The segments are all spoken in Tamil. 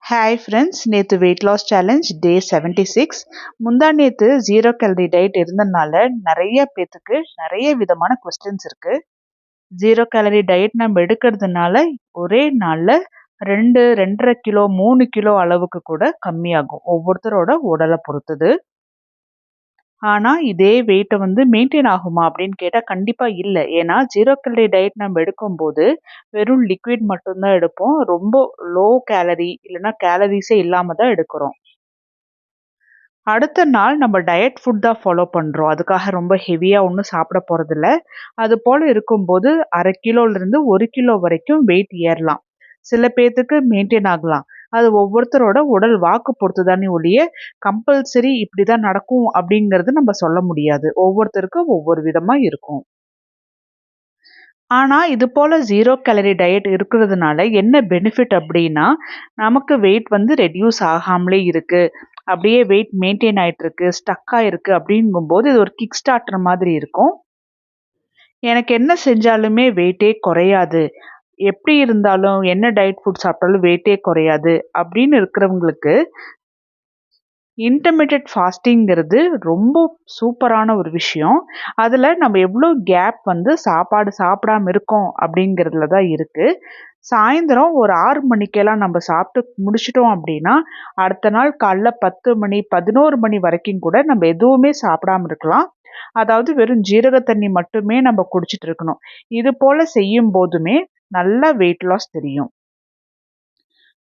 ஹாய் ஃப்ரெண்ட்ஸ், நேற்று வெயிட் லாஸ் சேலஞ்ச் டே 76. முந்தா நேற்று 0 கேலரி டயட் இருந்தனால நிறைய பேத்துக்கு நிறைய விதமான கொஸ்டின்ஸ் இருக்கு. 0 கேலரி டயட் நம்ம எடுக்கிறதுனால ஒரே நாளில் 2-2.5 கிலோ 3 கிலோ அளவுக்கு கூட கம்மியாகும், ஒவ்வொருத்தரோட உடலை பொறுத்தது. ஆனால் இதே வெயிட்டை மெயின்டைன் ஆகுமா அப்படின்னு கேட்டால் கண்டிப்பாக இல்லை. ஏன்னா 0 கேலரி டயட் நம்ம எடுக்கும்போது வெறும் லிக்விட் மட்டும்தான் எடுப்போம். ரொம்ப லோ கேலரி இல்லைன்னா கேலரிஸே இல்லாமல் தான் எடுக்கிறோம். அடுத்த நாள் நம்ம டயட் ஃபுட் தான் ஃபாலோ பண்ணுறோம். அதுக்காக ரொம்ப ஹெவியாக ஒன்றும் சாப்பிட போகிறதில்ல. அது போல் இருக்கும்போது 1/2 கிலோலேருந்து 1 கிலோ வரைக்கும் வெயிட் ஏறலாம். சில பேர்த்துக்கு மெயின்டைன் ஆகலாம். அது ஒவ்வொருத்தரோட உடல் வாக்கு பொறுத்து தானே ஒழிய கம்பல்சரி இப்படி தான் நடக்கும் அப்படிங்கிறது நம்ம சொல்ல முடியாது. ஒவ்வொருத்தருக்கும் ஒவ்வொரு விதமாக இருக்கும். ஆனால் இது போல் 0 கேலரி டயட் இருக்கிறதுனால என்ன பெனிஃபிட் அப்படின்னா, நமக்கு வெயிட் ரெடியூஸ் ஆகாமலே இருக்குது, அப்படியே வெயிட் மெயின்டைன் ஆகிட்டுருக்கு, ஸ்டக் ஆகிருக்கு அப்படிங்கும்போது இது ஒரு கிக் ஸ்டார்டர் மாதிரி இருக்கும். எனக்கு என்ன செஞ்சாலுமே வெயிட்டே குறையாது, எப்படி இருந்தாலும் என்ன டயட் ஃபுட் சாப்பிட்டாலும் வெயிட்டே குறையாது அப்படின்னு இருக்கிறவங்களுக்கு இன்டர்மிட்டட் ஃபாஸ்டிங்கிறது ரொம்ப சூப்பரான ஒரு விஷயம். அதில் நம்ம எவ்வளோ கேப் சாப்பாடு சாப்பிடாம இருக்கோம் அப்படிங்கிறதுல தான் இருக்குது. சாயந்தரம் ஒரு 6 மணிக்கெல்லாம் நம்ம சாப்பிட்டு முடிச்சிட்டோம் அப்படின்னா அடுத்த நாள் காலைல 10 மணி 11 மணி வரைக்கும் கூட நம்ம எதுவுமே சாப்பிடாம இருக்கலாம். அதாவது வெறும் ஜீரக தண்ணி மட்டுமே நம்ம குடிச்சிட்டு இருக்கணும். இது போல் செய்யும் போதுமே நல்லா வெயிட் லாஸ் தெரியும்.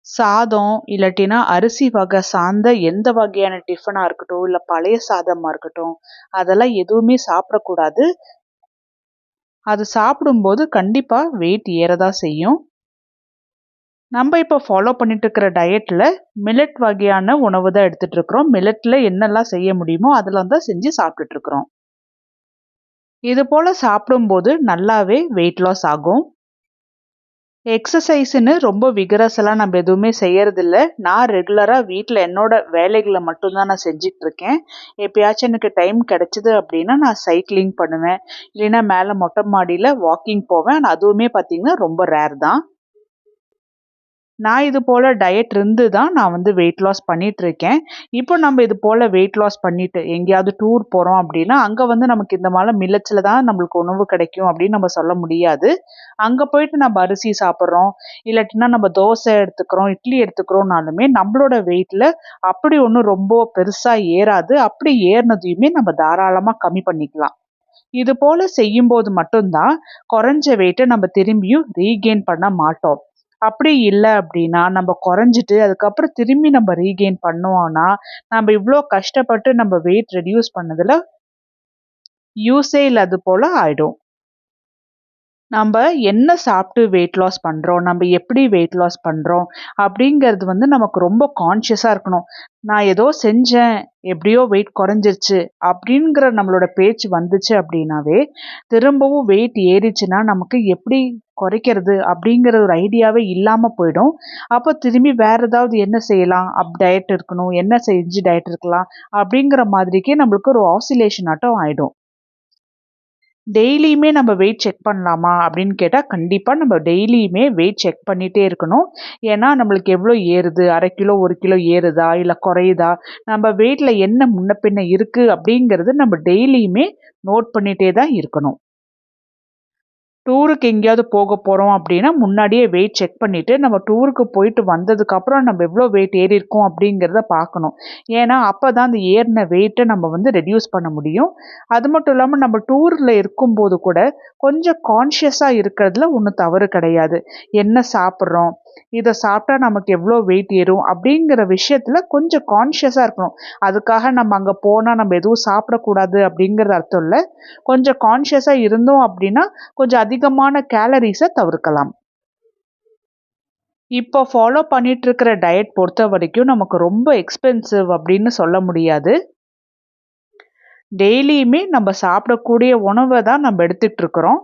சாதம் இல்லாட்டினா அரிசி வகை சார்ந்த எந்த வகையான டிஃபனாக இருக்கட்டும், இல்லை பழைய சாதமாக இருக்கட்டும், அதெல்லாம் எதுவுமே சாப்பிடக்கூடாது. அது சாப்பிடும்போது கண்டிப்பாக வெயிட் ஏறதான் செய்யும். நம்ம இப்போ ஃபாலோ பண்ணிட்டு இருக்கிற டயட்டில் மில்லட் வகையான உணவு தான் எடுத்துகிட்டு இருக்கிறோம். மில்லட்டில் என்னெல்லாம் செய்ய முடியுமோ அதெல்லாம் தான் செஞ்சு சாப்பிட்டுட்டு இருக்கிறோம். இது போல் சாப்பிடும்போது நல்லாவே வெயிட் லாஸ் ஆகும். எக்ஸசைஸ்ன்னு ரொம்ப விகரஸெல்லாம் நம்ம எதுவுமே செய்யறதில்ல. நான் ரெகுலராக வீட்டில் என்னோட வேலைகளை மட்டும்தான் நான் செஞ்சுட்டு இருக்கேன். எப்பயாச்சும் எனக்கு டைம் கிடைச்சிது அப்படின்னா நான் சைக்கிளிங் பண்ணுவேன், இல்லைன்னா மேலே மொட்டை மாடியில் வாக்கிங் போவேன். ஆனால் அதுவுமே பார்த்திங்கன்னா ரொம்ப ரேர் தான். நான் இது போல் டயட் இருந்து தான் நான் வெயிட் லாஸ் பண்ணிகிட்ருக்கேன். இப்போ நம்ம இது போல் வெயிட் லாஸ் பண்ணிவிட்டு எங்கேயாவது டூர் போகிறோம் அப்படின்னா அங்கே நமக்கு இந்த மாதிரி மில்லட்ஸில் தான் நம்மளுக்கு உணவு கிடைக்கும் அப்படின்னு நம்ம சொல்ல முடியாது. அங்கே போயிட்டு நம்ம அரிசி சாப்பிட்றோம், இல்லாட்டினா நம்ம தோசை எடுத்துக்கிறோம், இட்லி எடுத்துக்கிறோம்னாலுமே நம்மளோட வெயிட்டில் அப்படி ஒன்றும் ரொம்ப பெருசாக ஏறாது. அப்படி ஏறினதையுமே நம்ம தாராளமாக கம்மி பண்ணிக்கலாம். இது போல் செய்யும்போது மட்டும்தான் குறைஞ்ச வெயிட்டை நம்ம திரும்பியும் ரீகெயின் பண்ண மாட்டோம். அப்படி இல்லை அப்படின்னா நம்ம குறைஞ்சிட்டு அதுக்கப்புறம் திரும்பி நம்ம ரீகெயின் பண்ணுவோம்னா நம்ம இவ்வளோ கஷ்டப்பட்டு நம்ம வெயிட் ரெடியூஸ் பண்ணதில் யூஸே இல்லாது போல் ஆயிடும். நம்ம என்ன சாப்பிட்டு வெயிட் லாஸ் பண்ணுறோம், நம்ம எப்படி வெயிட் லாஸ் பண்ணுறோம் அப்படிங்கிறது நமக்கு ரொம்ப கான்ஷியஸாக இருக்கணும். நான் ஏதோ செஞ்சேன், எப்படியோ வெயிட் குறைஞ்சிருச்சு அப்படிங்கிற நம்மளோட பேச்சு வந்துச்சு அப்படின்னாவே திரும்பவும் வெயிட் ஏறிச்சுன்னா நமக்கு எப்படி குறைக்கிறது அப்படிங்கிற ஒரு ஐடியாவே இல்லாமல் போயிடும். அப்போ திரும்பி வேறு ஏதாவது என்ன செய்யலாம், டயட் இருக்கணும், என்ன செஞ்சு டயட் இருக்கலாம் அப்படிங்கிற மாதிரிக்கே நம்மளுக்கு ஒரு ஆசிலேஷன் ஆட்டம் ஆகிடும். டெய்லியுமே நம்ம வெயிட் செக் பண்ணலாமா அப்படின்னு கேட்டால் கண்டிப்பாக நம்ம டெய்லியுமே வெயிட் செக் பண்ணிகிட்டே இருக்கணும். ஏன்னா நம்மளுக்கு எவ்வளோ ஏறுது, 1/2 கிலோ 1 கிலோ ஏறுதா இல்லை குறையுதா, நம்ம வெயிட்டில் என்ன முன்ன பின்ன இருக்குது அப்படிங்கிறது நம்ம டெய்லியுமே நோட் பண்ணிகிட்டே தான் இருக்கணும். டூருக்கு எங்கேயாவது போக போகிறோம் அப்படின்னா முன்னாடியே வெயிட் செக் பண்ணிவிட்டு நம்ம டூருக்கு போயிட்டு வந்ததுக்கப்புறம் நம்ம எவ்வளோ வெயிட் ஏறி இருக்கோம் அப்படிங்கிறத பார்க்கணும். ஏன்னா அப்போ தான் அந்த ஏறின வெயிட்டை நம்ம ரெடியூஸ் பண்ண முடியும். அது மட்டும் இல்லாமல் நம்ம டூரில் இருக்கும்போது கூட கொஞ்சம் கான்ஷியஸாக இருக்கிறதுல ஒன்றும் தவறு கிடையாது. என்ன சாப்பிட்றோம், இதை சாப்பிட்டா நமக்கு எவ்வளோ வெயிட் ஏறும் அப்படிங்கிற விஷயத்தில் கொஞ்சம் கான்ஷியஸாக இருக்கணும். அதுக்காக நம்ம அங்கே போனால் நம்ம எதுவும் சாப்பிடக்கூடாது அப்படிங்கிறது அர்த்தம் இல்லை. கொஞ்சம் கான்ஷியஸாக இருந்தோம் அப்படின்னா கொஞ்சம் அதிகமான கேலரிஸை தவிர்க்கலாம். இப்போ ஃபாலோ பண்ணிட்டு இருக்கிற டயட் பொறுத்த வரைக்கும் நமக்கு ரொம்ப எக்ஸ்பென்சிவ் அப்படின்னு சொல்ல முடியாது. டெய்லியுமே நம்ம சாப்பிடக்கூடிய உணவை தான் நம்ம எடுத்துகிட்டு இருக்கிறோம்.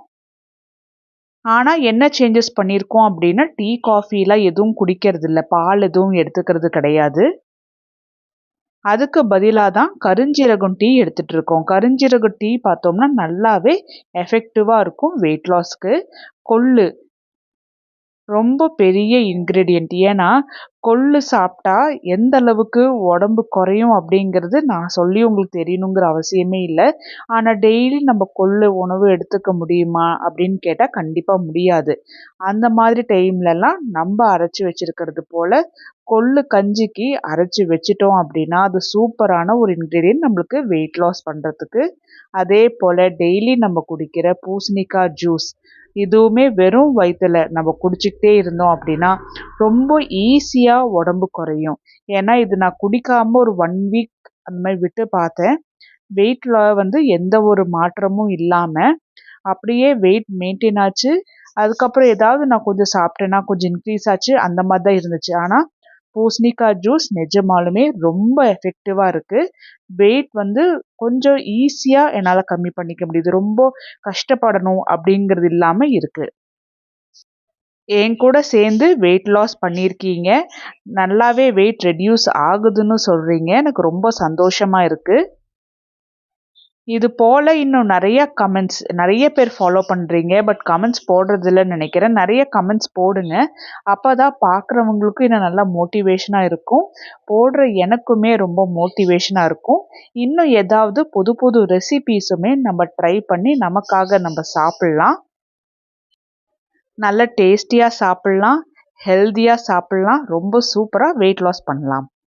ஆனால் என்ன சேஞ்சஸ் பண்ணியிருக்கோம் அப்படின்னா டீ காஃபிலாம் எதுவும் குடிக்கிறது இல்லை, பால் எதுவும் எடுத்துக்கிறது கிடையாது. அதுக்கு பதிலாக தான் கருஞ்சீரகம் டீ எடுத்துகிட்டு இருக்கோம். கருஞ்சீரகம் டீ பார்த்தோம்னா நல்லாவே எஃபெக்டிவாக இருக்கும் வெயிட் லாஸ்க்கு. கொள்ளு ரொம்ப பெரிய இன்க்ரீடியன்ட். ஏன்னா கொள்ளு சாப்பிட்டா எந்த அளவுக்கு உடம்பு குறையும் அப்படிங்கிறது நான் சொல்லி உங்களுக்கு தெரியணுங்கிற அவசியமே இல்லை. ஆனால் டெய்லி நம்ம கொள்ளு உணவு எடுத்துக்க முடியுமா அப்படின்னு கேட்டால் கண்டிப்பாக முடியாது. அந்த மாதிரி டைம்லலாம் நம்ம அரைச்சி வச்சிருக்கிறது போல் கொள்ளு கஞ்சிக்கு அரைச்சி வச்சிட்டோம் அப்படின்னா அது சூப்பரான ஒரு இன்க்ரீடியன்ட் நம்மளுக்கு வெயிட் லாஸ் பண்ணுறதுக்கு. அதே போல் டெய்லி நம்ம குடிக்கிற பூசணிக்காய் ஜூஸ் இதுவுமே வெறும் வயிற்றுல நம்ம குடிச்சிக்கிட்டே இருந்தோம் அப்படின்னா ரொம்ப ஈஸியாக உடம்பு குறையும். ஏன்னா இது நான் குடிக்காமல் ஒரு 1 வீக் அந்த மாதிரி விட்டு பார்த்தேன். வெயிட்டில் வந்து எந்த ஒரு மாற்றமும் இல்லாமல் அப்படியே வெயிட் மெயின்டைன் ஆச்சு. அதுக்கப்புறம் ஏதாவது நான் கொஞ்சம் சாப்பிட்டேன்னா கொஞ்சம் இன்க்ரீஸ் ஆச்சு. அந்த மாதிரி தான் இருந்துச்சு. ஆனால் பூசணிக்காய் ஜூஸ் நிஜமாலுமே ரொம்ப எஃபெக்டிவாக இருக்குது. வெயிட் வந்து கொஞ்சம் ஈஸியாக என்னால் கம்மி பண்ணிக்க முடியுது. ரொம்ப கஷ்டப்படணும் அப்படிங்கிறது இல்லாமல் இருக்குது. என் கூட சேர்ந்து வெயிட் லாஸ் பண்ணியிருக்கீங்க. நல்லாவே வெயிட் ரெடியூஸ் ஆகுதுன்னு சொல்கிறீங்க. எனக்கு ரொம்ப சந்தோஷமாக இருக்குது. இது போல் இன்னும் நிறைய பேர் ஃபாலோ பண்ணுறீங்க. பட் கமெண்ட்ஸ் போடுறதில்லன்னு நினைக்கிறேன். நிறைய கமெண்ட்ஸ் போடுங்க. அப்போ தான் பார்க்குறவங்களுக்கும் இன்னும் நல்லா மோட்டிவேஷனாக இருக்கும். போடுற எனக்குமே ரொம்ப மோட்டிவேஷனாக இருக்கும். இன்னும் ஏதாவது புது புது ரெசிபீஸுமே நம்ம ட்ரை பண்ணி நமக்காக நம்ம சாப்பிட்லாம். நல்ல டேஸ்டியாக சாப்பிட்லாம், ஹெல்த்தியாக சாப்பிட்லாம். ரொம்ப சூப்பராக வெயிட் லாஸ் பண்ணலாம்.